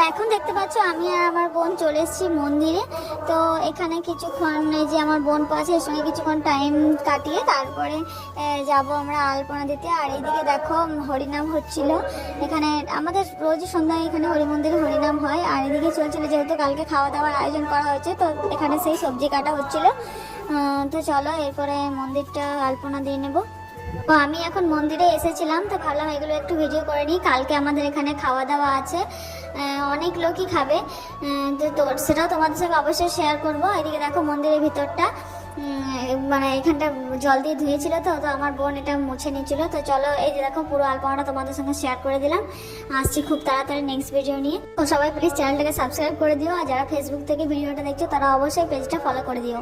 এখন দেখতে পাচ্ছ আমি আর আমার বোন চলে এসেছি মন্দিরে। তো এখানে কিছুক্ষণ এই যে আমার বোন পাশে, এর সঙ্গে কিছুক্ষণ টাইম কাটিয়ে তারপরে যাব আমরা আলপনা দিতে। আর এইদিকে দেখো হরিনাম হচ্ছিল এখানে, আমাদের রোজ সন্ধ্যায় এখানে হরি মন্দিরে হরিনাম হয়। আর এদিকে চলছিল, যেহেতু কালকে খাওয়া দাওয়ার আয়োজন করা হয়েছে, তো এখানে সেই সবজি কাটা হচ্ছিল। তো চলো এরপরে মন্দিরটা আলপনা দিয়ে নেবো। তো আমি এখন মন্দিরে এসেছিলাম, তো ভাবলাম এগুলো একটু ভিডিও করে নিই। কালকে আমাদের এখানে খাওয়া দাওয়া আছে, অনেক লোকই খাবে, তো সেটাও তোমাদের সঙ্গে অবশ্যই শেয়ার করব। এদিকে দেখো মন্দিরের ভিতরটা মানে এখানটা জল দিয়ে ধুয়েছিল, তো তো আমার বোন এটা মুছে নিয়েছিল। তো চলো এই যে দেখো পুরো আলপনাটা তোমাদের সঙ্গে শেয়ার করে দিলাম। আসছি খুব তাড়াতাড়ি নেক্সট ভিডিও নিয়ে। তো সবাই প্লিজ চ্যানেলটাকে সাবস্ক্রাইব করে দিও, আর যারা ফেসবুক থেকে ভিডিওটা দেখছো তারা অবশ্যই পেজটা ফলো করে দিও।